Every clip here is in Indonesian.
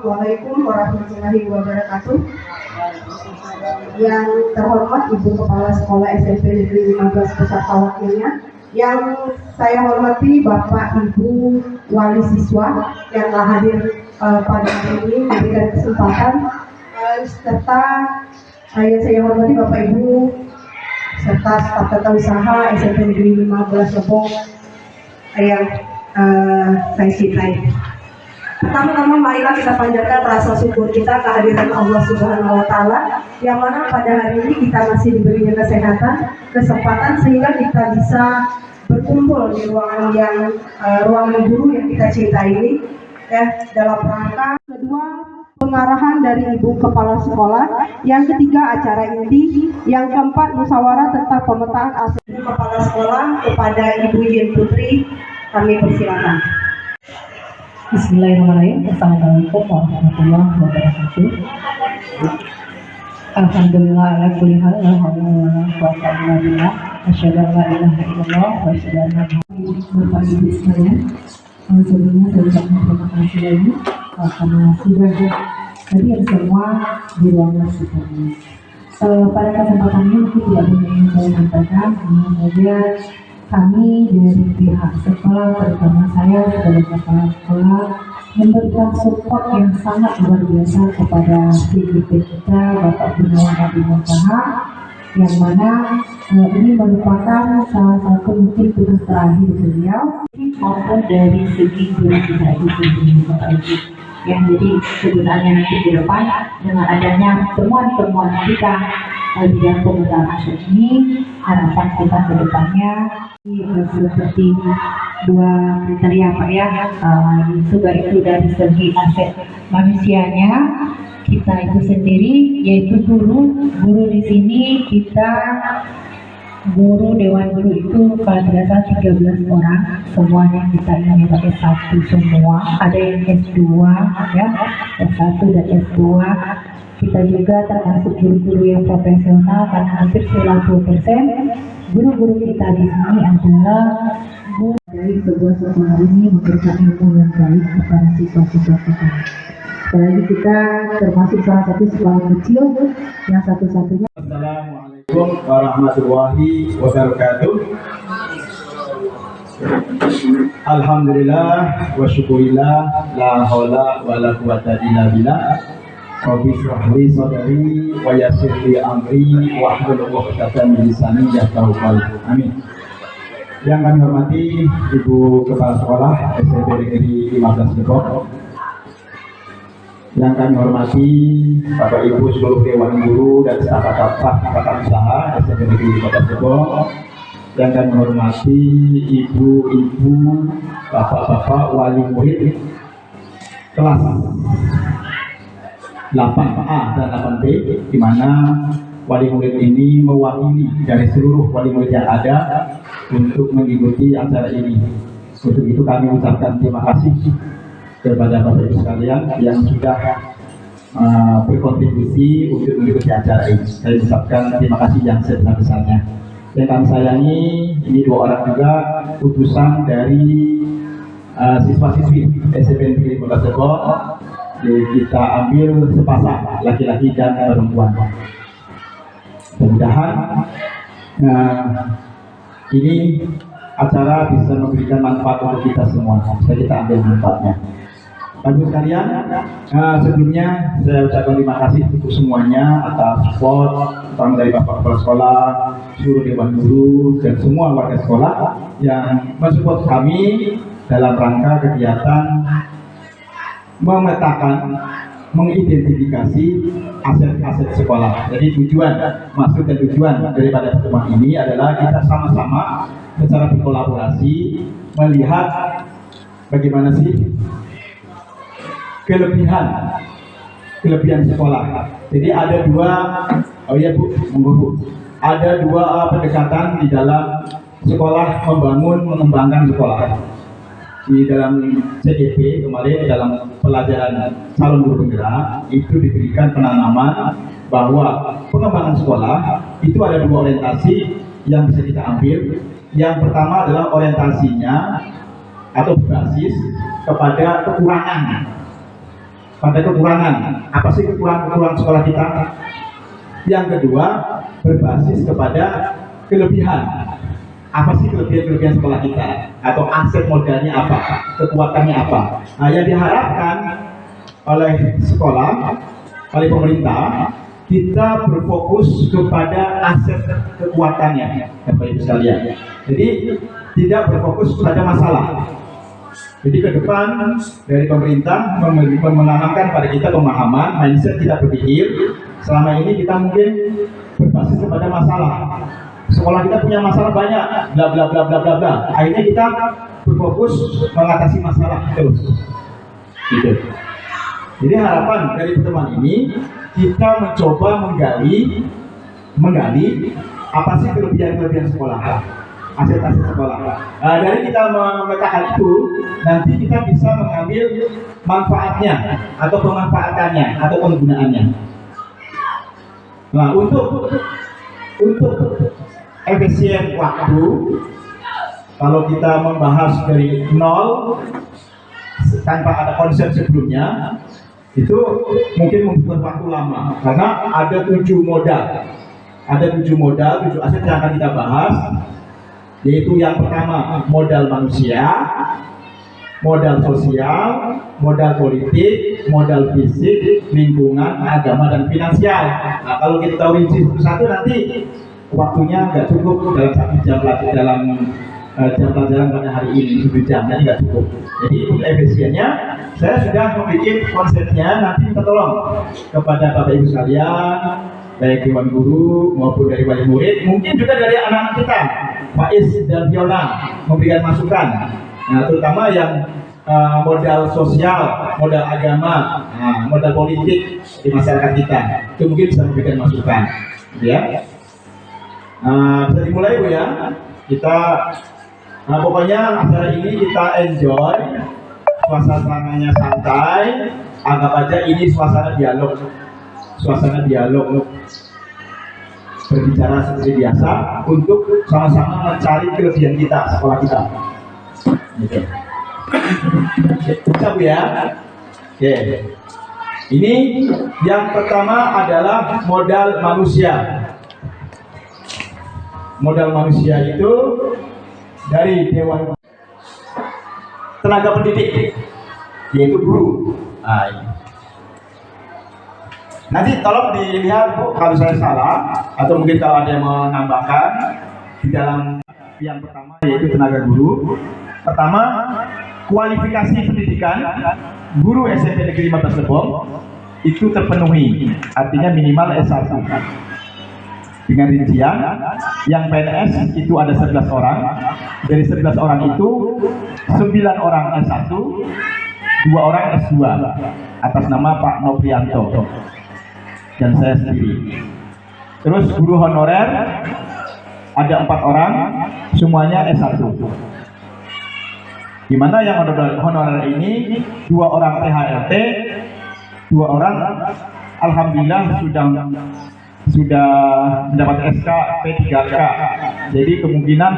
Assalamualaikum warahmatullahi wabarakatuh. Yang terhormat Ibu Kepala Sekolah SMP Negeri 15 beserta wakilnya, yang saya hormati Bapak Ibu Wali Siswa yang telah hadir pada hari ini memberikan kesempatan, serta yang saya hormati Bapak Ibu serta staf tata usaha SMP Negeri 15 Lebong yang saya cintai. Pertama-tama marilah kita panjatkan rasa syukur kita kehadiran Allah Subhanahu wa Ta'ala, yang mana pada hari ini kita masih diberinya kesehatan, kesempatan sehingga kita bisa berkumpul di ruangan guru yang kita cintai ini, ya, dalam rangka kedua pengarahan dari Ibu Kepala Sekolah, yang ketiga acara inti, yang keempat musyawarah tentang pemetaan aset Ibu Kepala Sekolah kepada Ibu Yen Putri, kami persilakan. Bismillahirrahmanirrahim. Assalamualaikum warahmatullahi wabarakatuh. Alhamdulillah ala kulli hal, la haula wala quwwata illa billah. Asyhadu an la ilaha illallah wa asyhadu anna Muhammadan Bapak Ibu sekalian. Sebelumnya saya ucapkan terima kasih lagi karena sudah hadir semua di ruangan kita ini. Pada kesempatan ini mungkin tidak banyak yang saya sampaikan, hanya saja kami dari pihak sekolah, terutama saya sebagai kepala sekolah, memberikan support yang sangat luar biasa kepada PGP kita, Bapak Gunawan Adi Montaha, yang mana ini merupakan salah satu mungkin tugas terakhir beliau, maupun dari segi guru kita itu sendiri, Bapak Ibu. Yang jadi sebenarnya nanti di depan dengan adanya temuan-temuan kita bidang pemetaan aset ini, harapan kita ke depannya seperti dua kriteria Pak ya, itu baik itu dari segi aset manusianya kita itu sendiri, yaitu guru di sini kita guru dewan guru itu kalau tidak salah 13 orang, semuanya kita ini pakai S1 semua, ada yang S2 ya, S1 dan S2. Kita juga termasuk guru-guru yang profesional karena hampir 90% guru-guru kita di sini adalah guru dari sebuah sekolah ini memberikan ilmu yang baik kepada siswa-siswa kita. Apalagi kita termasuk salah satu sekolah kecil yang satu-satunya. Assalamualaikum warahmatullahi wabarakatuh. Alhamdulillah wa syukurillah, la haula wa la quwwata illa billah. Rabbi shrah li sadri wa yassir li amri wa hlul 'uqdatam min lisani yafqahu qawli. Amin. Yang kami hormati Ibu Kepala Sekolah SMP Negeri 15 Depok, yang kami hormati Bapak Ibu seluruh Dewan Guru dan staf tata usaha SMP Negeri 15 Depok, yang kami hormati Ibu-ibu, Bapak-bapak wali murid kelas 8A dan 8B, di mana wali murid ini mewakili dari seluruh wali murid yang ada untuk mengikuti acara ini. Untuk itu kami ucapkan terima kasih kepada Bapak Ibu sekalian yang sudah berkontribusi untuk mengikuti acara ini. Saya ucapkan terima kasih yang sebesar-besarnya. Yang kami sayangi, ini dua orang juga utusan dari siswa-siswi SMP Negeri 15 Depok. Kita ambil sepasang laki-laki dan perempuan. Mudah-mudahan ini acara bisa memberikan manfaat untuk kita semua. Bisa kita ambil manfaatnya. Bapak sekalian, sebelumnya saya ucapkan terima kasih untuk semuanya atas support, terutama dari Bapak Kepala Sekolah, seluruh Dewan Guru, dan semua warga sekolah yang mensupport kami dalam rangka kegiatan memetakan, mengidentifikasi aset-aset sekolah. Jadi maksud dan tujuan daripada pertemuan ini adalah kita sama-sama secara berkolaborasi melihat bagaimana sih kelebihan sekolah. Jadi ada dua, ada dua pendekatan di dalam sekolah mengembangkan sekolah. Di dalam CGP kemarin dalam pelajaran calon guru penggerak itu diberikan penanaman bahwa pengembangan sekolah itu ada dua orientasi yang bisa kita ambil. Yang pertama adalah orientasinya atau basis kepada kekurangan pada kekurangan. Apa sih kekurangan sekolah kita? Yang kedua, berbasis kepada kelebihan. Apa sih kelebihan sekolah kita? Atau aset modalnya apa? Kekuatannya apa? Nah, yang diharapkan oleh sekolah, oleh pemerintah, kita berfokus kepada aset kekuatannya, Bapak Ibu sekalian. Jadi tidak berfokus pada masalah. Jadi ke depan dari pemerintah menanamkan pada kita pemahaman, mindset kita berpikir. Selama ini kita mungkin berbasis kepada masalah. Sekolah kita punya masalah banyak, bla bla bla bla bla bla. Akhirnya kita berfokus mengatasi masalah terus. Gitu. Jadi harapan dari pertemuan ini kita mencoba menggali apa sih kelebihan sekolah, aset-aset sekolah. Dari kita memetakan itu, nanti kita bisa mengambil manfaatnya atau pemanfaatannya atau penggunaannya. Nah, untuk efisien waktu, kalau kita membahas dari nol tanpa ada konsep sebelumnya, itu mungkin membutuhkan waktu lama karena ada 7 modal, 7 aset yang akan kita bahas, yaitu yang pertama modal manusia, modal sosial, modal politik, modal fisik, lingkungan, agama, dan finansial. Nah, kalau kita rinci satu-satu nanti waktunya nggak cukup dalam 1 jam dalam jam pelajaran pada hari ini 7 jam, jadi nggak cukup. Jadi untuk efisiennya, saya sudah membuat konsepnya. Nanti kita tolong kepada Bapak Ibu sekalian, baik Dewan Guru maupun dari wali murid, mungkin juga dari anak-anak kita, Faiz dan Fiona, memberikan masukan. Nah, terutama yang modal sosial, modal agama, modal politik di masyarakat kita, itu mungkin bisa memberikan masukan, ya. Bisa dimulai Bu ya. Kita pokoknya acara ini kita enjoy, suasananya santai, anggap aja ini suasana dialog, berbicara seperti biasa untuk sama-sama mencari kelebihan kita, sekolah kita. Gitu. Bisa Bu ya. Oke. Ini yang pertama adalah modal manusia. Modal manusia itu dari Dewan Tenaga Pendidik, yaitu guru. Nanti tolong dilihat Bu, kalau saya salah atau mungkin kalau ada yang menambahkan di dalam yang pertama, yaitu tenaga guru. Pertama, kualifikasi pendidikan guru SMP Negeri 15 Lebong itu terpenuhi, artinya minimal S1. Dengan rincian, yang PNS itu ada 11 orang. Dari 11 orang itu 9 orang S1, 2 orang S2 atas nama Pak Noprianto dan saya sendiri. Terus guru honorer ada 4 orang, semuanya S1. Di mana yang honorer ini 2 orang PHLT, 2 orang alhamdulillah sudah mendapat SK P3K. Jadi kemungkinan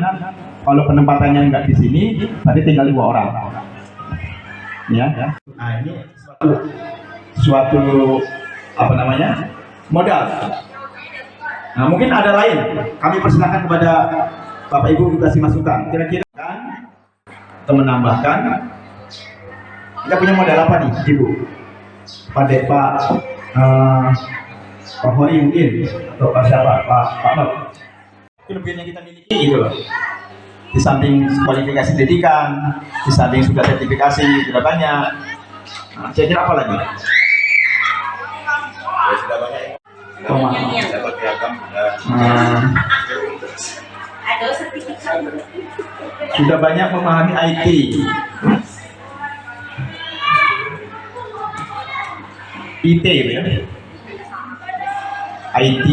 kalau penempatannya nggak di sini, berarti tinggal 2 orang. Ya. Nah, ini suatu apa namanya? Modal. Nah, mungkin ada lain. Kami persilakan kepada Bapak Ibu kasih masukan. Kira-kira kan atau menambahkan, kita punya modal apa nih, Ibu? Pak Hori mungkin, atau Pak siapa, Pak Nur. Kelebihan yang kita miliki gitu loh. Di samping kualifikasi pendidikan, di samping sudah sertifikasi sudah banyak. Nah, saya kira apa lagi? Ya, sudah banyak. Dapat piagam ada sertifikat. Sudah banyak memahami IT. IT gitu ya. IT,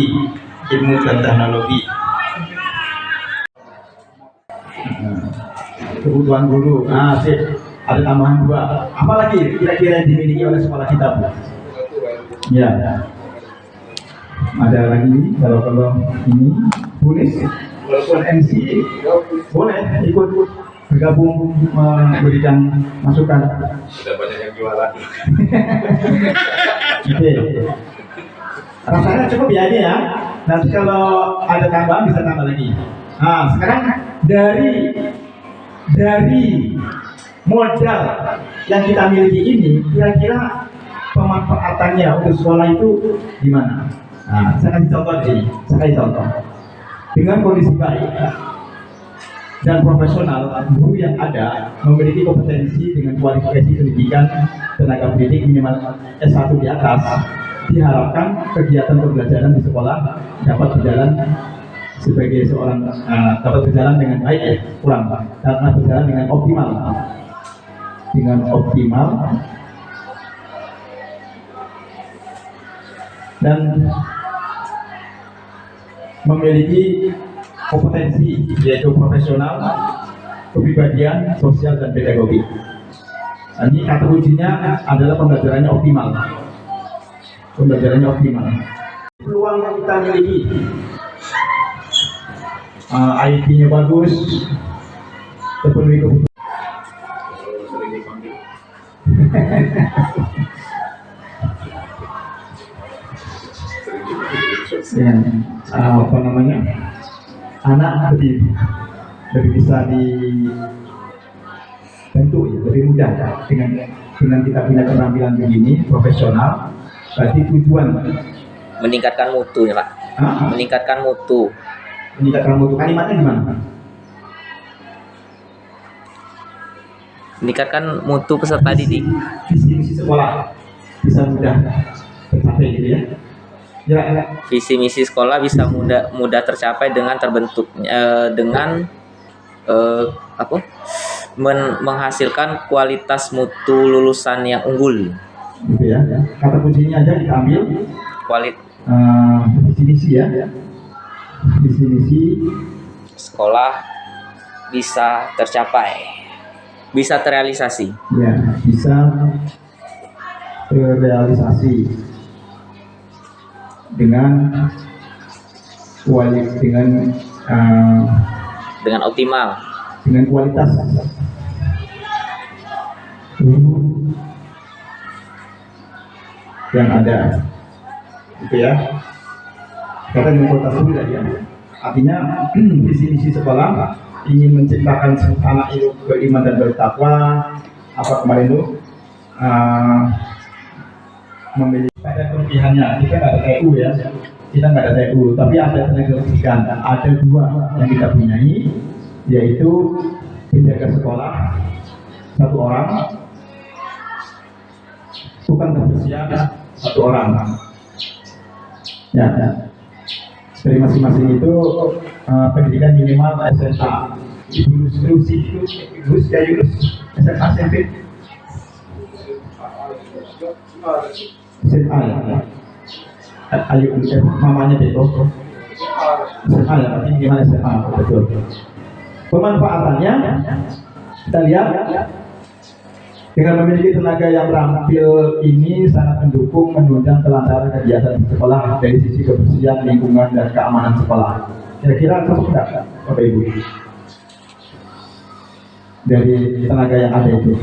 ilmu dan teknologi. Kebutuhan guru. Nah, sip. Ada tambahan 2. Apalagi kira-kira yang dimiliki oleh sekolah kita, Bu? Ya. Ada lagi kalau ini bonus, walaupun MC boleh ikut bergabung memberikan masukan. Sudah banyak yang jualan. Oke. Rasanya cukup ya ini ya. Nanti kalau ada tambahan bisa tambah lagi. Nah, sekarang dari modal yang kita miliki ini, kira-kira pemanfaatannya untuk sekolah itu gimana? Nah, saya kasih contoh di sini. Saya kasih contoh. Dengan kondisi baik dan profesional, guru yang ada memiliki kompetensi dengan kualifikasi pendidikan tenaga pendidik minimal S1 di atas, diharapkan kegiatan pembelajaran di sekolah dapat berjalan sebagai seorang dapat berjalan dengan baik, karena berjalan dengan optimal dan memiliki kompetensi yaitu profesional, kepribadian, sosial dan pedagogi. Ini kata kuncinya adalah pembelajarannya optimal. Peluang yang kita miliki, IT-nya bagus, terpenuhi kebutuhan. Ya, apa namanya, anak lebih bisa dibentuk ya, lebih mudah ya, dengan kita punya keterampilan begini profesional. Berarti tujuan meningkatkan mutu ya Pak. Meningkatkan mutu kalimatnya gimana? Meningkatkan mutu peserta didik. Visi misi sekolah bisa mudah tercapai gitu ya. Visi misi sekolah bisa mudah tercapai dengan menghasilkan kualitas mutu lulusan yang unggul. Gitu ya. Kata kuncinya aja kita ambil visi misi ya. Visi misi sekolah bisa tercapai, bisa terrealisasi. Ya, bisa terrealisasi dengan optimal, dengan kualitas yang ada, gitu ya. Kata dengan kualitas itu ya. Artinya visi misi sekolah ingin menciptakan anak itu beriman dan bertakwa. Apa kemarin itu memiliki ada kelebihannya. Kita nggak ada TU ya, tapi ada tenaga pendidikan. Ada dua yang kita punyai, yaitu penjaga sekolah 1 orang, tukang kebersihan 1 orang. Ya, dari masing-masing itu pendidikan minimal SMA. Yunus SMA SMP. SMA ya. Ayo mamanya Beko. SMA ya, berarti minimal SMA, betul. Pemanfaatannya kita lihat dengan memiliki tenaga yang terampil ini sangat mendukung menunjang kelancaran kegiatan di sekolah dari sisi kebersihan, lingkungan dan keamanan sekolah. Kira-kira cocok nggak, Bapak Ibu? Dari tenaga yang ada itu.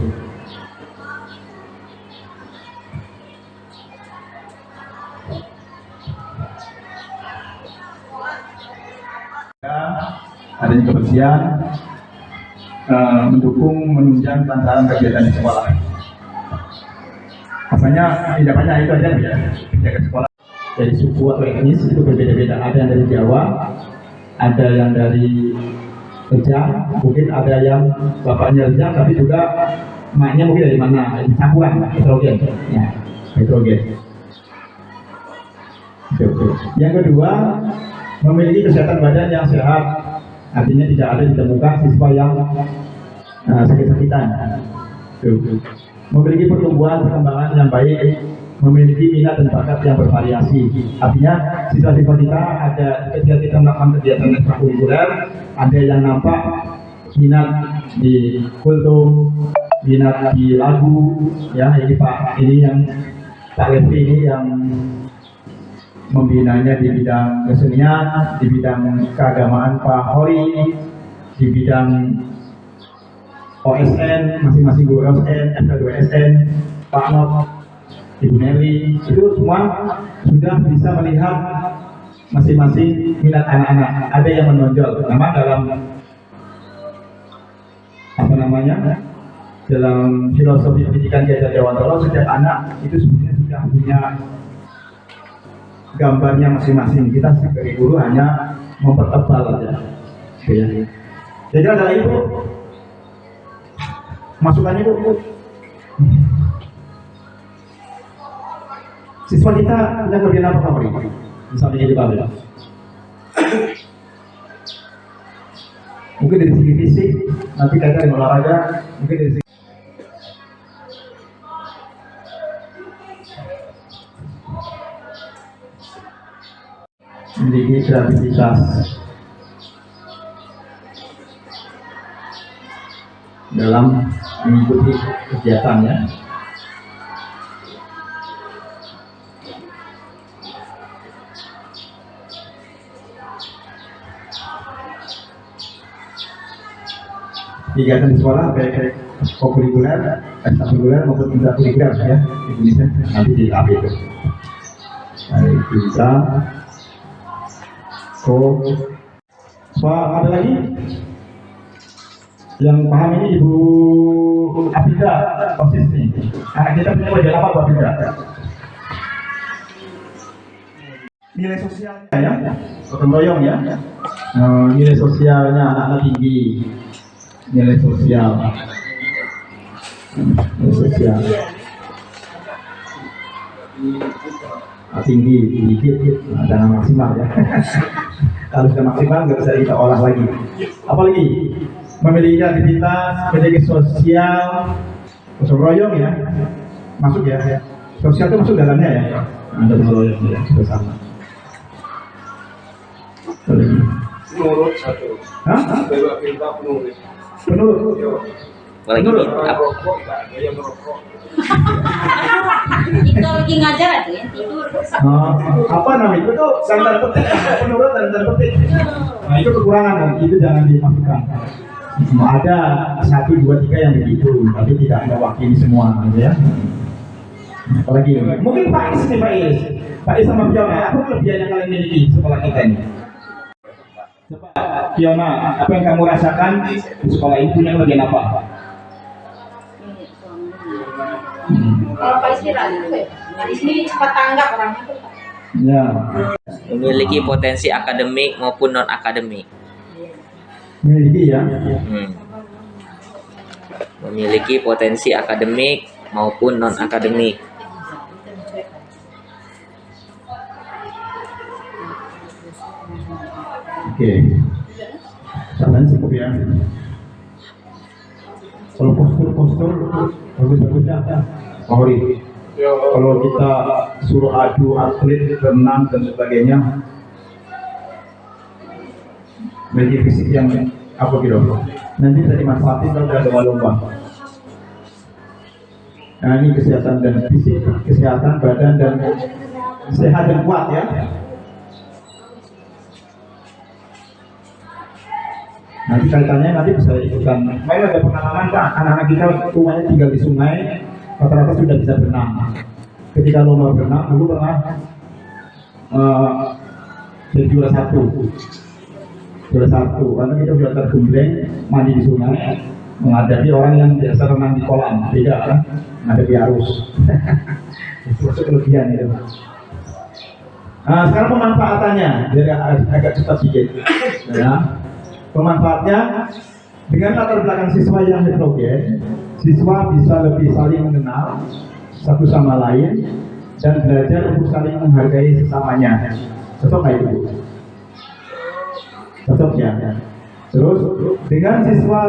Adanya kebersihan, mendukung menunjang kelancaran kegiatan di sekolah. Rasanya tidak banyak itu aja ya, penjaga sekolah dari suku atau etnis itu berbeda-beda. Ada yang dari Jawa, ada yang dari Rejang, mungkin ada yang bapaknya Rejang tapi juga emaknya mungkin dari mana, campuran heterogen ya, heterogen. Yang kedua, memiliki kesehatan badan yang sehat, artinya tidak ada ditemukan siswa yang sakit-sakitan. Memiliki perkembangan yang baik, memiliki minat dan bakat yang bervariasi. Artinya siswa-siswa kita ada ketika kita melakukan kegiatan ekstrakurikuler, ada yang nampak minat di kultum, minat di lagu, ya ini yang Pak Levi ini yang membinanya di bidang kesenian, di bidang keagamaan Pak Hori, di bidang OSN, masing-masing guru OSN, FK2SN, Pak Not, Ibu Nelly, itu semua sudah bisa melihat masing-masing minat anak-anak. Ada yang menonjol, memang dalam apa namanya, dalam filosofi pendidikan Ki Hajar Dewantara, setiap anak itu sebenarnya sudah punya gambarnya masing-masing. Kita sebagai guru hanya mempertebal aja, gitu ya. Jadi ada ibu, masukannya bu. Siswa kita punya kelebihan apa kamu? Misalnya jadi bapak. Mungkin dari segi fisik, nanti kaitan dengan olahraga, mungkin dari segi memiliki kreativitas dalam mengikuti kegiatannya. Kegiatan di sekolah baik kokurikuler, ekstrakurikuler maupun intrakurikuler ya, Indonesia nanti di AP itu. Baik, bisa. Pak, ada lagi yang paham ini Ibu Afida, OSIS nih. Anak kita punya wajah apa Bu Afida? Nilai sosialnya ya, gotong royong ya. Nilai sosialnya anak-anak tinggi. Nilai sosial tinggi, dikit, jangan maksimal ya. Kalau sudah maksimal nggak bisa kita olah lagi. Apalagi memiliki aktivitas, memiliki sosial, gotong royong ya, masuk ya. Sosial itu masuk dalamnya ya. Ada gotong royong ya, bersama. Menurut satu. Hah? Menurut Lagi merokok, yang merokok. Itu lagi ngajar aja ya, tidur. apa namanya itu tuh tanda petik, menurut tanda petik. Nah itu kekurangan, itu jangan dimasukkan. Ada 1, 2, 3 yang begitu, tapi tidak mewakili semua, ya. Apalagi mungkin Pak Is nih, Pak Is sama Fiona, apa kelebihan yang kalian miliki sekolah kita ini? Coba Fiona, apa yang kamu rasakan di sekolah ini, punya kelebihan apa? Kalau Pak Ismi Pak Ismi cepat tanggap orangnya tuh. Ya. memiliki potensi akademik maupun non akademik. Memiliki ya. Memiliki potensi akademik maupun non akademik. Oke. Caranya cukup ya. Kalau postur bagus-bagusnya Mauri. Kalau kita suruh adu atlet, renang dan sebagainya, memiliki fisik yang apa gitu, nanti bisa dimanfaatin kalau ada lomba-lomba. Nah ini kesehatan dan fisik, kesehatan badan dan sehat dan kuat ya. Nanti kaitannya nanti bisa ikutan. Saya ada pengalaman Pak, anak-anak kita rumahnya tinggal di sungai, rata-rata sudah bisa berenang. Ketika lomba berenang, dulu pernah jadi juara satu, karena kita sudah tergembleng mandi di sungai, menghadapi orang yang biasa renang di kolam, beda kan, menghadapi arus. Itu kelebihan itu. Nah, sekarang pemanfaatannya, jadi agak cepat sedikit. Ya. Pemanfaatnya, dengan latar belakang siswa yang heterogen, siswa bisa lebih saling mengenal satu sama lain dan belajar untuk saling menghargai sesamanya. Cocok nggak itu? Cocok ya. Terus dengan siswa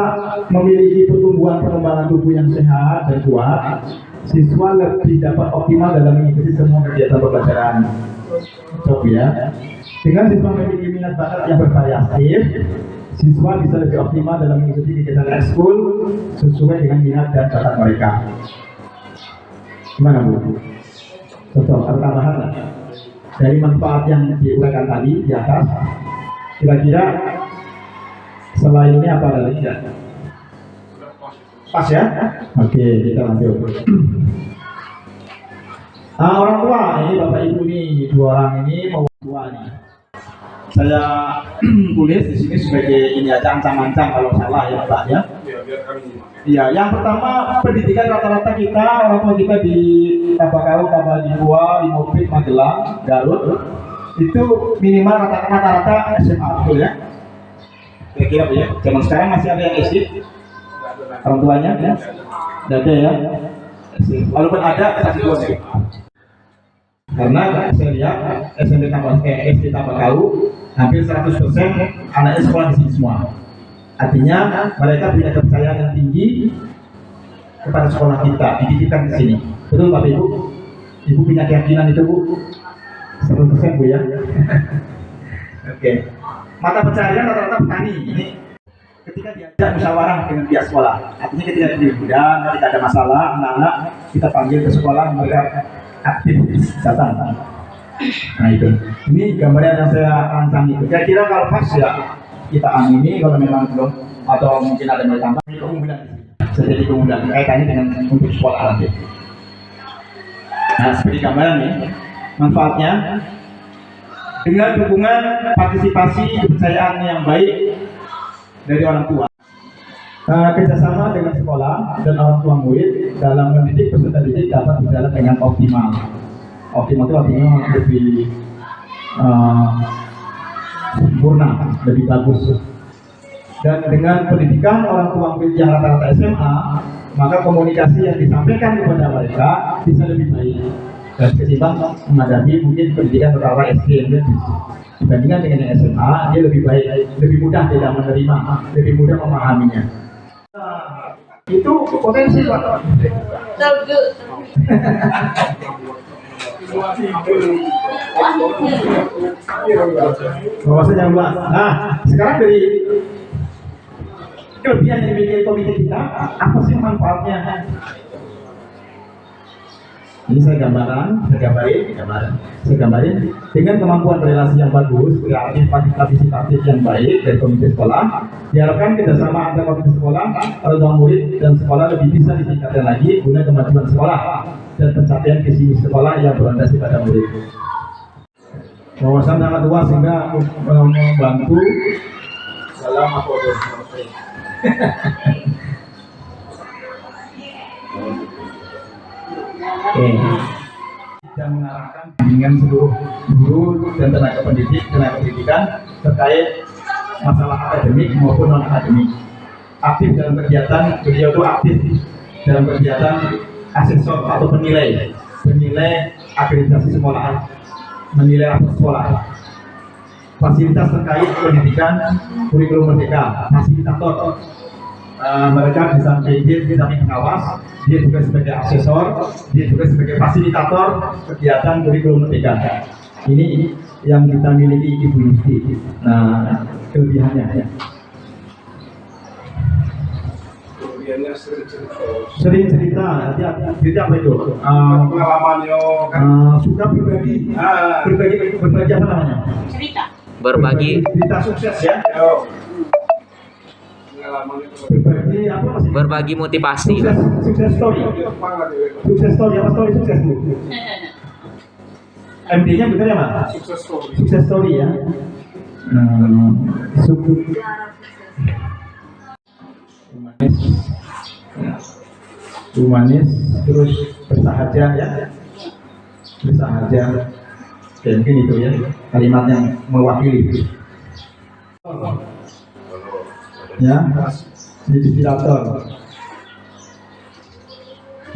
memiliki pertumbuhan perkembangan tubuh yang sehat dan kuat, siswa lebih dapat optimal dalam mengikuti semua kegiatan pembelajaran. Cocok ya. Dengan siswa memiliki minat bakat yang bervariatif, siswa bisa lebih optimal dalam mengikuti kegiatan ekskul sesuai dengan minat dan bakat mereka. Gimana Bu? Cocok, ada tambahan nggak? Dari manfaat yang diuraikan tadi di atas, kira-kira selain ini apa lagi ya? Pas ya? Oke, kita lanjut. Orang tua, ini bapak ibu nih, dua orang ini mau tua nih. Saya tulis di sini sebagai ini aja ancang-ancang kalau salah ya Pak ya. Iya, yang pertama pendidikan rata-rata kita orang tua kita di Tabakau, Tabajibua, Limopit, Magelang, Garut itu minimal rata-rata SMA betul ya. Kira-kira ya. Zaman sekarang masih ada yang SD orang tuanya ya. Tidak ada ya. Walaupun ada kasih dua SMA. Karena saya lihat SD Tabakau hampir 100% anaknya sekolah di sini semua. Artinya mereka punya kepercayaan yang tinggi kepada sekolah kita, dididikan di sini. Betul Bapak Ibu? Ibu punya keyakinan itu Bu? 100% Bu ya. Oke. Mata pencaharian rata-rata petani. Ini ketika diajak musyawarah dengan pihak sekolah. Artinya ketika di gudang, ketika ada masalah, anak-anak kita panggil ke sekolah, mereka aktif datang. Nah itu, ini gambaran yang saya rancang itu. Kira-kira kalau pas ya kita amini, kalau memang belum atau mungkin ada yang tambah keunggulan, jadi keunggulan kaitannya dengan untuk sekolah nanti. Nah seperti gambaran nih, manfaatnya dengan dukungan partisipasi kepercayaan yang baik dari orang tua. Kerjasama dengan sekolah dan orang tua murid dalam mendidik peserta didik dapat berjalan dengan optimal. Optimal itu artinya lebih sempurna, lebih bagus. Dan dengan pendidikan orang tua murid yang rata-rata SMA, maka komunikasi yang disampaikan kepada mereka bisa lebih baik dan ketimbang menghadapi mungkin pendidikan rata-rata SD yang dibandingkan dengan yang SMA, dia lebih baik, lebih mudah tidak menerima, lebih mudah memahaminya. Itu potensi Pak. Bahwasanya yang luas. Nah, sekarang dari kelebihan yang dimiliki komite kita, apa sih manfaatnya? Ini saya gambarin dengan kemampuan relasi yang bagus, kreatif, partisipatif yang baik dari komite sekolah. Diharapkan kerjasama antar komite sekolah, orang tua murid dan sekolah lebih bisa ditingkatkan lagi guna kemajuan sekolah dan pencapaian visi misi sekolah yang berorientasi pada murid. Wawasan sangat luas sehingga membantu dalam apapun. Dan mengarahkan bimbingan seluruh guru dan tenaga pendidikan terkait masalah akademik maupun non akademik. Aktif dalam kegiatan, beliau itu aktif dalam kegiatan asesor atau penilai akreditasi sekolah, menilai rapor sekolah, fasilitas terkait pendidikan, kurikulum merdeka, fasilitator. Mereka di samping pengawas, dia juga sebagai asesor, dia juga sebagai fasilitator kegiatan kurikulum merdeka. Ini yang kita miliki Ibu Yusti. Nah, kelebihannya ya. Kelebihannya Sering cerita, jadi apa itu? Pengalamannya kan Suka berbagi apa namanya? Cerita. Berbagi sukses ya. Berbagi apa maksudnya? berbagi motivasi. Sukses story. Sukses story apa story sukses Bu? MD-nya betul ya Mas? Sukses story ya. Humanis terus bersahaja ya. Bersahaja. Mungkin itu ya kalimat yang mewakili. Ya, ini inspirator.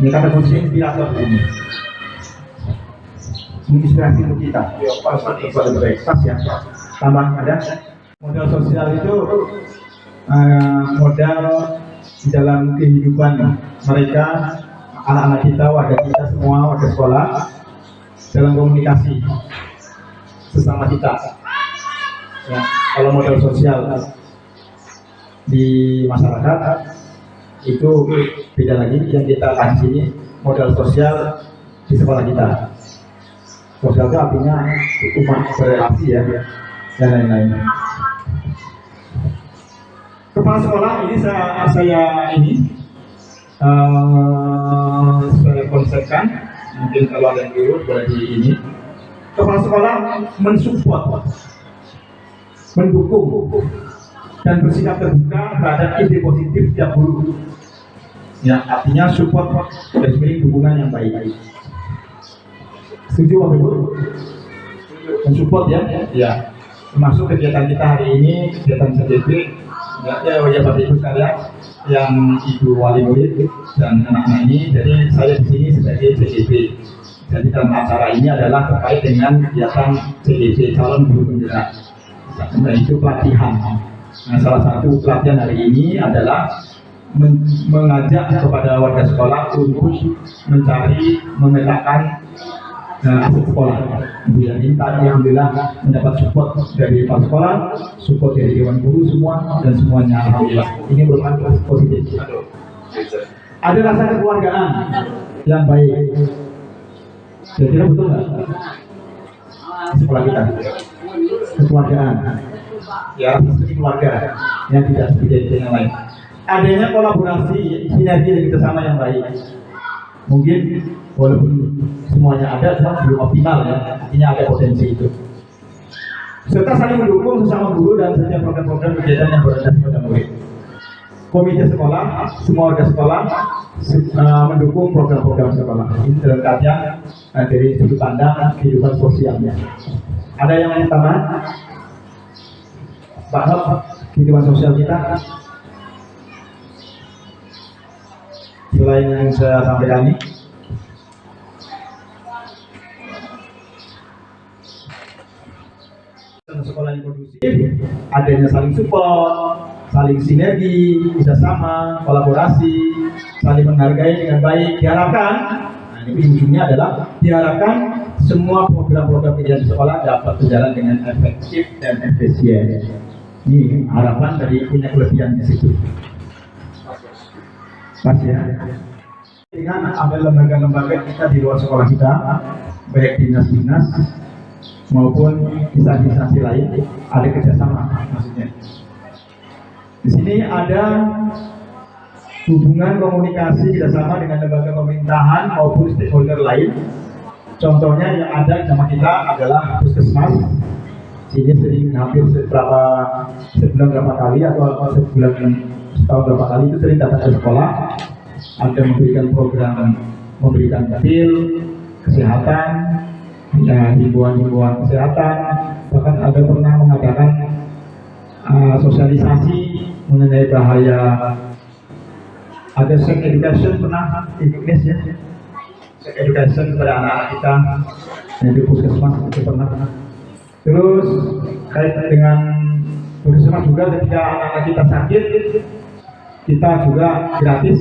Ini kata kunci inspirator ini. Menginspirasi untuk kita. Lebih baik, pas ya. Tambah ada modal sosial itu modal di dalam kehidupan mereka, anak-anak kita, warga kita semua, warga sekolah, dalam komunikasi sesama kita. Ya, kalau modal sosial di masyarakat itu beda lagi. Yang kita kasih sini modal sosial di sekolah kita. Sosial itu artinya umat berrelasi ya dan lain-lain. Kepala sekolah ini saya saya konsepkan, mungkin kalau ada yang keliru boleh di ini. Kepala sekolah mensupport, mendukung, dan bersikap terbuka terhadap ide positif setiap guru. Ya, artinya support dan dukungan yang baik. Setuju Bapak Ibu? Mensupport ya? Ya. Termasuk kegiatan kita hari ini, kegiatan CDP, ya Bapak Ibu sekalian, yang Ibu wali murid dan anak-anak ini. Jadi saya di sini sebagai CDP. Jadi dalam acara ini adalah terkait dengan kegiatan CDP, calon guru penggerak. Nah, itu pelatihan. Nah, salah satu pelatihan hari ini adalah mengajak kepada warga sekolah untuk mencari, memetakan aset sekolah. Kemudian ini tadi alhamdulillah mendapat support dari kepala sekolah, support dari dewan guru semua, dan semuanya alhamdulillah. Ini merupakan positif. Ada rasa kekeluargaan yang baik. Kira-kira betul nggak? Sekolah kita kekeluargaan, ya keluarga yang tidak seperti yang lain. Adanya kolaborasi, sinergi dan kerjasama yang baik. Mungkin walaupun semuanya ada, cuma belum optimal ya. Artinya ada potensi itu. Serta saling mendukung sesama guru dan setiap program-program kegiatan yang berorientasi pada murid. Komite sekolah, semua warga sekolah mendukung program-program sekolah. Ini dalam kajian dari sudut pandang kehidupan sosialnya. Ada yang lain tambahan? Pak Hab, kehidupan sosial kita selain yang saya sampaikan ini, sekolah yang kondusif, adanya saling support, saling sinergi, kerjasama, kolaborasi, saling menghargai dengan baik. Diharapkan, nah ini ujungnya adalah diharapkan semua program-program kegiatan sekolah dapat berjalan dengan efektif dan efisien. Ini harapan dari punya kelebihan di situ. Pas ya. Dengan ada lembaga-lembaga kita di luar sekolah kita, baik dinas-dinas maupun instansi lain, ada kerjasama maksudnya. Di sini ada hubungan komunikasi kerjasama dengan lembaga pemerintahan maupun stakeholder lain. Contohnya yang ada sama kita adalah puskesmas. Sini sering hampir sebulan berapa kali atau setahun berapa kali itu sering datang ke sekolah. Ada memberikan program, memberikan pil kesehatan, himbauan-himbauan kesehatan, bahkan ada pernah mengadakan sosialisasi mengenai bahaya. Ada sex education pernah Inggris ya, sex education kepada anak-anak kita di puskesmas itu pernah. Terus kait dengan puskesmas juga ketika anak-anak kita sakit, kita juga gratis.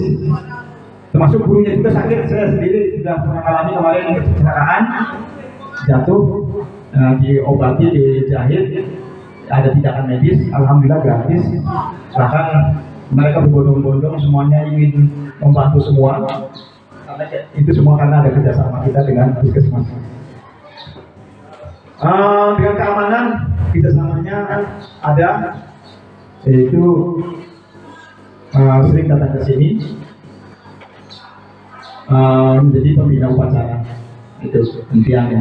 Termasuk gurunya juga sakit. Saya sendiri sudah pernah alami kemarin kecelakaan, jatuh, diobati, dijahit, ada tindakan medis, alhamdulillah gratis. Bahkan mereka berbondong-bondong semuanya ingin membantu semua. Karena itu semua karena ada kerjasama kita dengan puskesmas. Dengan keamanan kerjasamanya ada, yaitu sering datang ke sini menjadi pembina upacara. Itu pentingnya.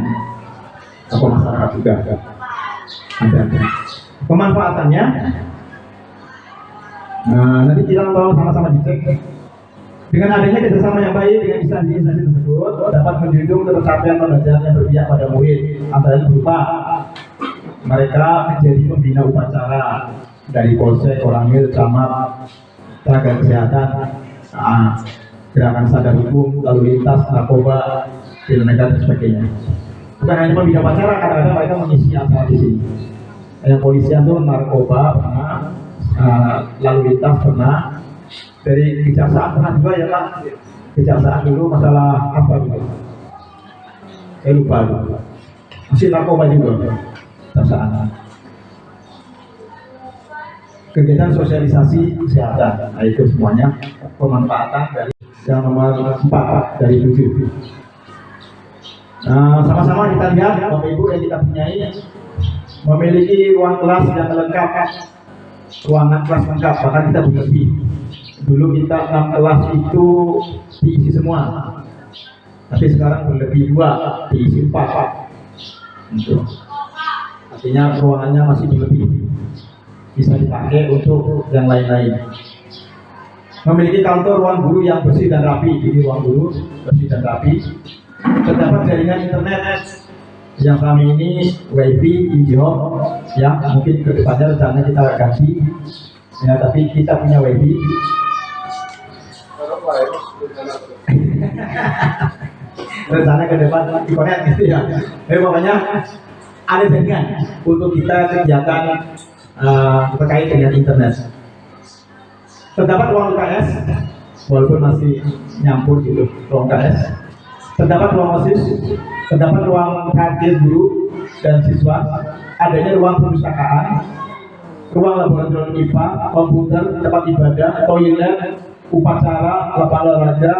Tokoh masyarakat juga ada. Pemanfaatannya, nanti kita mau sama-sama dicek. Dengan adanya kerjasama yang baik dengan instansi-instansi tersebut dapat mendukung tercapaian pembelajaran yang berpihak pada murid, antara lain berupa mereka menjadi pembina upacara dari polsek, koramil, camat, tenaga kesehatan, gerakan sadar hukum, lalu lintas, narkoba, dan sebagainya. Bukan hanya pembina upacara, kadang-kadang mereka mengisi acara di sini. Yang polisian tuh narkoba pernah, lalu lintas pernah. Dari kejaksaan pernah juga ya Pak. Kejaksaan dulu masalah apa dulu? Saya lupa dulu. Masih narkoba juga kejaksaan. Kegiatan sosialisasi kesehatan, nah itu semuanya pemanfaatan dari yang nomor 4 dari 7. Sama-sama kita lihat Bapak Ibu yang kita punyai memiliki ruang kelas yang lengkap, ruangan kelas lengkap, bahkan kita berlebih Dulu kita 6 kelas itu diisi semua, tapi sekarang berlebih 2, diisi 4. Gitu. Artinya ruangannya masih berlebih, bisa dipakai untuk yang lain-lain. Memiliki kantor ruang guru yang bersih dan rapi. Ini ruang guru bersih dan rapi. Terdapat jaringan internet yang kami ini wifi IndiHome, yang mungkin kedepannya rencana kita ganti ya, tapi kita punya wifi. Rencana ke depan dikonek gitu ya. Pokoknya ada jaringan untuk kita kegiatan terkait dengan internet. Terdapat ruang UKS, walaupun masih nyampur gitu, ruang UKS. Terdapat ruang OSIS, terdapat ruang kantin guru dan siswa, adanya ruang perpustakaan, ruang laboratorium IPA, komputer, tempat ibadah, toilet, upacara, lapangan olahraga,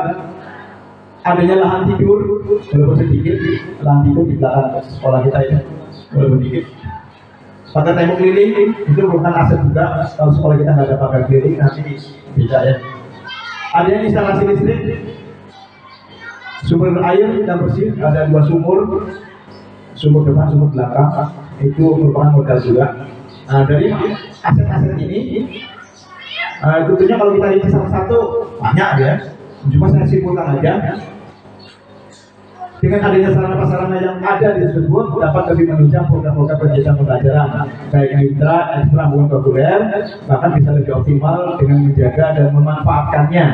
adanya lahan tidur, walaupun sedikit, lahan tidur di belakang sekolah kita ini, walaupun sedikit. Pagar tembok keliling itu merupakan aset juga. Kalau sekolah kita nggak ada pagar keliling nanti bisa ya. Adanya instalasi listrik, sumber air yang bersih, ada 2 sumur, sumur depan, sumur belakang, itu merupakan modal juga. Nah, dari aset-aset ini, tentunya kalau kita lihat satu-satu banyak ya. Cuma saya simpulkan aja. Dengan adanya sarana-prasarana yang ada di tersebut dapat lebih menunjang program-program kegiatan pembelajaran baik intra, ekstra maupun kurikuler, bahkan bisa lebih optimal dengan menjaga dan memanfaatkannya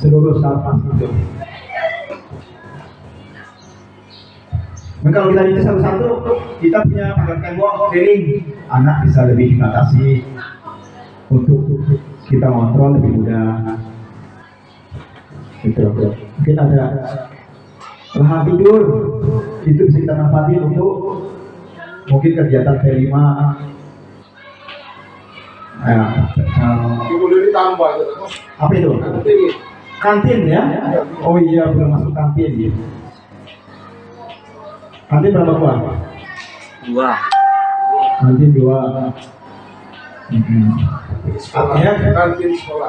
seluruh sarana itu. Kalau kita lihat satu-satu, kita punya pagar tembok keliling, anak bisa lebih dibatasi untuk kita kontrol lebih mudah. Gitu. Mungkin ada lahan tidur, itu bisa kita manfaatkan untuk mungkin kegiatan V5. Ditambah Apa itu? Kantin ya? Oh iya, belum masuk kantin ya. Kantin berapa buah? 2. Kantin 2. Artinya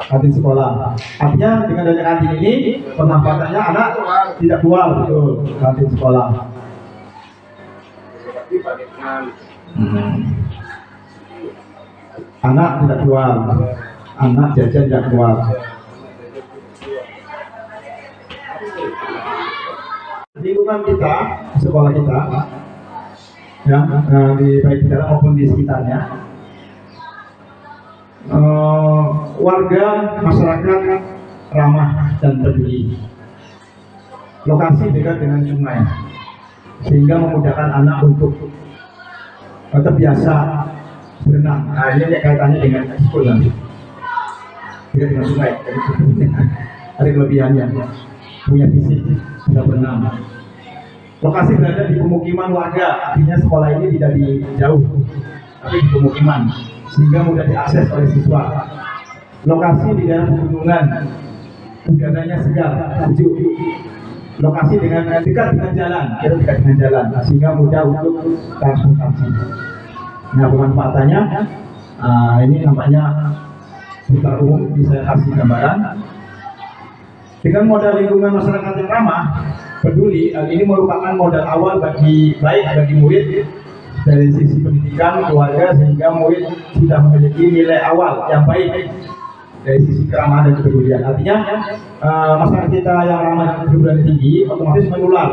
kantin sekolah. Artinya dengan adanya kantin ini pemanfaatannya anak tidak keluar, betul, kantin sekolah. Anak tidak keluar, anak jajan tidak keluar. Lingkungan kita, sekolah kita, ya, di baik di dalam maupun di sekitarnya. Warga masyarakat ramah dan peduli. Lokasi dekat dengan sungai, sehingga memudahkan anak untuk terbiasa berenang. Nah, ini kaitannya dengan ekskul nanti. Dekat dengan sungai, ada kelebihannya, punya fisik, bisa berenang. Lokasi berada di pemukiman warga, artinya sekolah ini tidak di jauh, tapi di pemukiman, sehingga mudah diakses oleh siswa. Lokasi di daerah pegunungan, udaranya segar, sejuk. Lokasi dengan dekat dengan jalan, dekat dengan jalan, sehingga mudah untuk transportasi. Nah, pemanfaatannya, ini nampaknya secara umum bisa kasih gambaran. Dengan modal lingkungan masyarakat yang ramah, peduli, ini merupakan modal awal bagi murid dari sisi pendidikan, keluarga, sehingga murid sudah memiliki nilai awal yang baik dari sisi keramahan dan kepedulian. Artinya masyarakat kita yang ramah dan kepedulian tinggi otomatis menular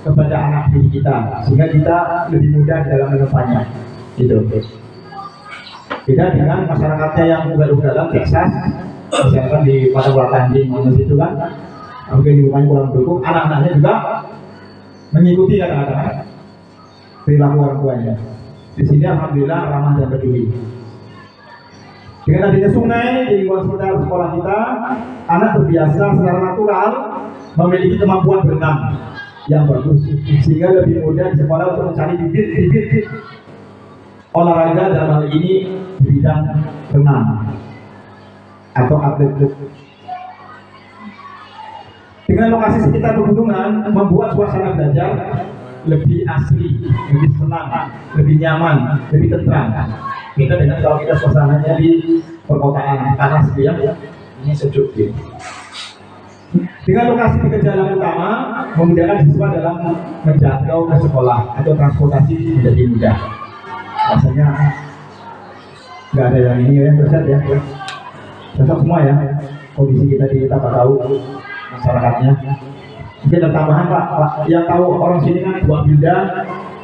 kepada anak didik kita, sehingga kita lebih mudah dalam menemukannya. Gitu. Beda dengan masyarakatnya yang ugal-ugalan, Texas, misalkan di Padang Tanjing, itu kan, mungkin di rumahnya kurang mendukung, anak-anaknya juga mengikuti kadang-kadang perilaku orang tuanya. Di sini alhamdulillah ramah dan peduli. Dengan adanya sungai di lingkungan sekitar sekolah kita, anak terbiasa secara natural memiliki kemampuan berenang yang bagus, sehingga lebih mudah di sekolah untuk mencari bibit-bibit olahraga dalam hal ini di bidang renang atau atlet. Dengan lokasi sekitar pegunungan membuat suasana belajar lebih asli, lebih senang, lebih nyaman, lebih tenang. Beda dengan kalau kita suasananya di perkotaan panas, ya, Ini sejuk gitu. Dengan lokasi di jalan utama memudahkan siswa dalam menjangkau ke sekolah atau transportasi menjadi mudah. Rasanya nggak ada yang ini ya, cocok ya. Cocok semua ya. Kondisi kita di Tambak tahu masyarakatnya. Mungkin ada tambahan Pak. Yang tahu orang sini kan buah bilda,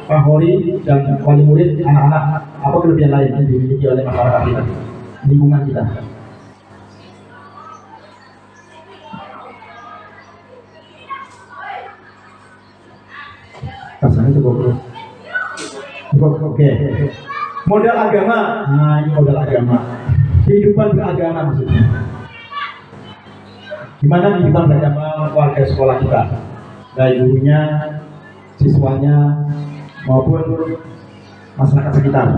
Pak Hori dan wali murid, anak-anak, apa kelebihan lain yang dimiliki oleh masyarakat kita, lingkungan kita. Rasanya cukup. Oke. Modal agama. Nah, ini modal agama. Kehidupan beragama maksudnya. Gimana kehidupan beragama warga sekolah kita? Baik gurunya, siswanya, maupun masyarakat sekitar.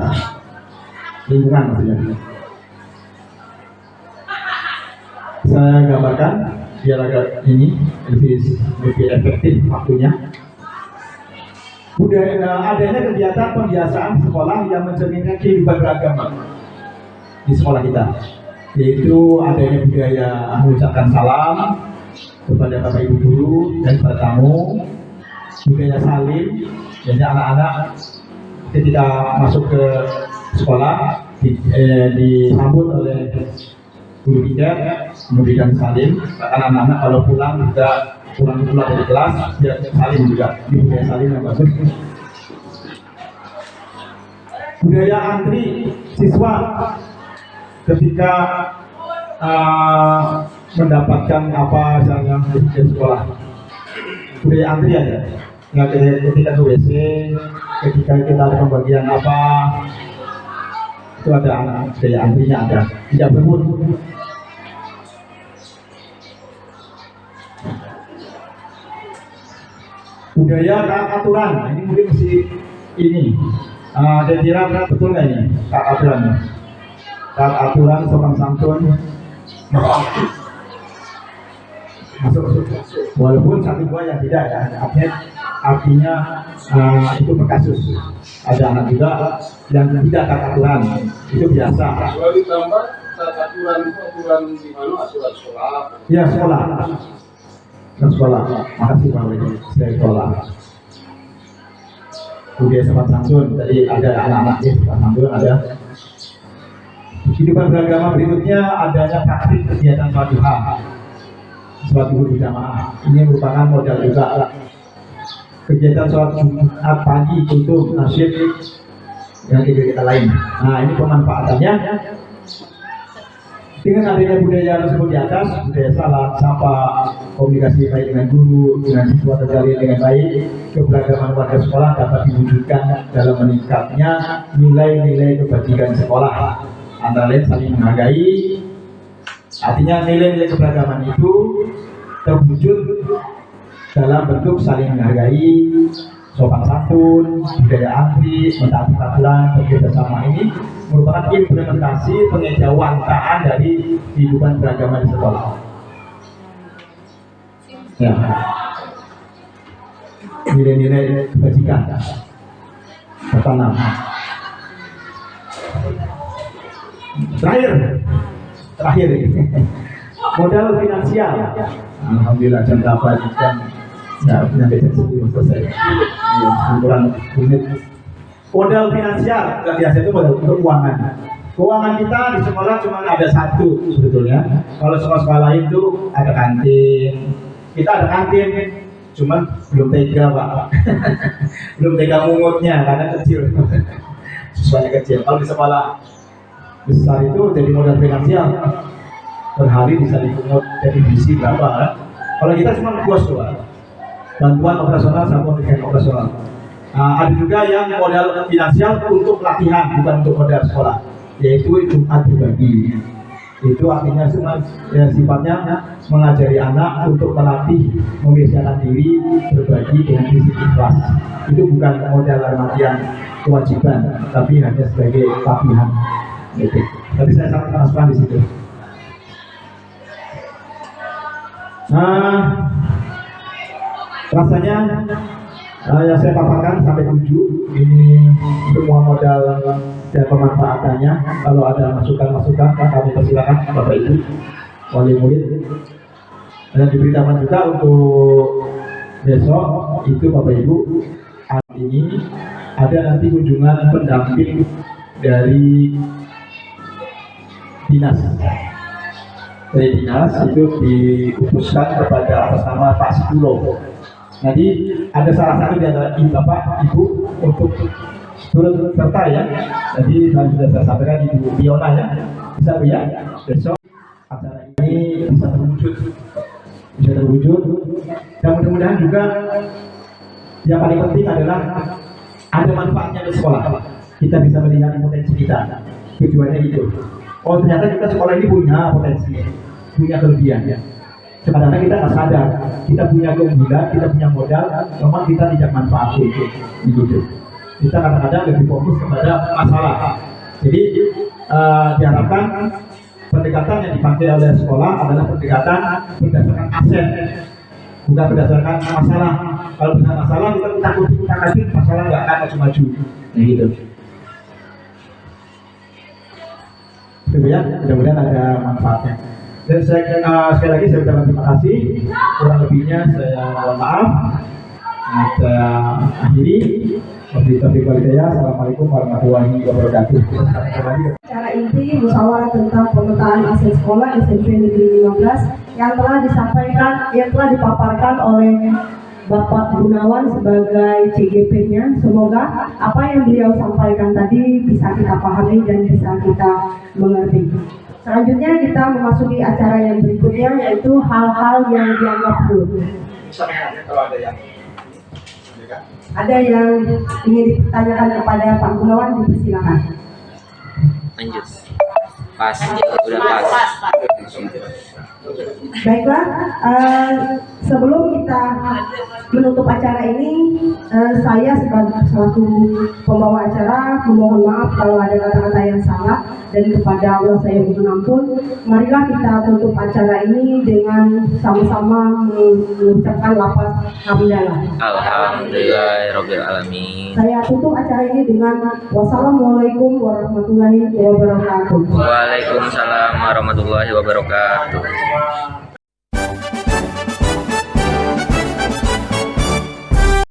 Lingkungan maksudnya. Saya gambarkan biar agak ini lebih efektif waktunya. Adanya kegiatan pembiasaan sekolah yang mencerminkan kehidupan beragama di sekolah kita, yaitu adanya budaya mengucapkan salam kepada Bapak Ibu guru dan para tamu, budaya salim, jadi anak-anak ketika masuk ke sekolah disambut oleh guru kita memberikan salim. Bahkan anak-anak kalau pulang juga pulang dari kelas dia salim juga, ini budaya salim yang bagus. Budaya antri siswa ketika mendapatkan apa misalnya di sekolah, budaya antri aja. Nggak ketika ke WC, ketika kita ada pembagian apa, itu ada budaya antrinya ada, tidak berebut. Budaya taat aturan, nah, ini mungkin mesti ini. Saya kira betul nggak ini taat aturan? Taat aturan, sopan santun, masuk. Walaupun satu dua yang tidak ya, artinya itu berkasus. Ada anak juga yang tidak taat aturan, itu biasa. Kalau ditambah aturan di mana aturan sekolah? Ya sekolah. Sekolah, makasih Pak Wali, dari sekolah. Budaya sopan santun, tadi ada anak-anak ya, sopan santun ada. Kehidupan beragama berikutnya adanya praktik kegiatan sholat duha, sholat duha berjamaah. Ini merupakan modal juga kegiatan sholat Jumat pagi, kutub, nasyid, dan kegiatan lain. Nah ini pemanfaatannya. Dengan adanya budaya tersebut di atas, budaya salam, sapa, komunikasi baik dengan guru, dengan siswa terjalin dengan baik, keberagaman warga sekolah dapat diwujudkan dalam meningkatnya nilai-nilai kebajikan sekolah, antara lain saling menghargai. Artinya nilai-nilai keberagaman itu terwujud dalam bentuk saling menghargai, sopan santun, budaya antri, mentaati aturan, bekerjasama. Ini merupakan implementasi pengejauhantaan dari kehidupan beragama di sekolah. Ya, nilai-nilai kebajikan tertanam. Terakhir modal finansial. Alhamdulillah jam 8 jam sampai jam 10 selesai. Kurang menit. Modal finansial, biasa itu modal keuangan. Keuangan kita di sekolah cuma ada satu sebetulnya. Kalau sekolah lain itu ada kantin. Kita ada kantin, cuman belum tega Pak. Belum tega mungutnya karena kecil. Siswanya kecil. Kalau di sekolah besar itu jadi modal finansial. Per hari bisa dipungut jadi diisi berapa? Kalau kita cuma bos doang. Bantuan operasional sama dengan operasional. Ada juga yang modal finansial untuk latihan, bukan untuk modal sekolah, yaitu Jumat berbagi. Itu artinya ya, sifatnya mengajari anak untuk melatih membiasakan diri berbagi dengan prinsip ikhlas. Itu bukan modal armatian kewajiban, tapi hanya sebagai latihan. Gitu. Tapi saya sangat transparan di situ. Rasanya yang saya paparkan sampai 7 ini semua modal dan pemanfaatannya. Kalau ada masukan kami persilakan Bapak Ibu. wali murid. Dan diberitakan juga untuk besok itu Bapak Ibu, hari ini ada nanti kunjungan pendamping dari dinas. Dari dinas itu diutuskan kepada atas nama Pak Sipulo. Jadi ada salah satu di antara Bapak Ibu untuk turut serta ya. Jadi sudah saya sampaikan Ibu Fiona ya, bisa ya besok acara ini bisa terwujud, dan mudah-mudahan juga yang paling penting adalah ada manfaatnya di sekolah. Kita bisa melihat potensi kita, tujuannya itu. Oh ternyata kita sekolah ini punya potensi, punya kelebihan ya. Kadang-kadang kita nggak sadar, kita punya keunggulan, kita punya modal, memang kita tidak manfaatkan itu. Kita kadang-kadang lebih fokus kepada masalah. Jadi diharapkan pendekatan yang dipakai oleh sekolah adalah pendekatan berdasarkan aset, bukan berdasarkan masalah. Kalau berdasarkan masalah kita takut masalah nggak akan maju-maju, nah gitu. Itu ya, mudah-mudahan ada manfaatnya. Dan saya sekali lagi saya ucapkan terima kasih. Kurang lebihnya saya mohon maaf. Nah, saya akhiri. Assalamualaikum warahmatullahi wabarakatuh. Acara inti musyawarah tentang pemetaan aset sekolah SMP Negeri 15 yang telah dipaparkan oleh Bapak Gunawan sebagai CGP-nya. Semoga apa yang beliau sampaikan tadi bisa kita pahami dan bisa kita mengerti. Selanjutnya kita memasuki acara yang berikutnya, yaitu hal-hal yang dianggap buruk. Ada yang ingin ditanyakan kepada Pak Gunawan, dipersilakan. Lanjut. Pas, udah pas. Baiklah, sebelum kita menutup acara ini, saya sebagai selaku pembawa acara memohon maaf kalau ada kata-kata yang salah, dan kepada Allah saya mohon ampun. Marilah kita tutup acara ini dengan sama-sama mengucapkan lafaz hamdalah. Alhamdulillahirabbil alamin. Saya tutup acara ini dengan wassalamualaikum warahmatullahi wabarakatuh. Waalaikumsalam warahmatullahi wabarakatuh.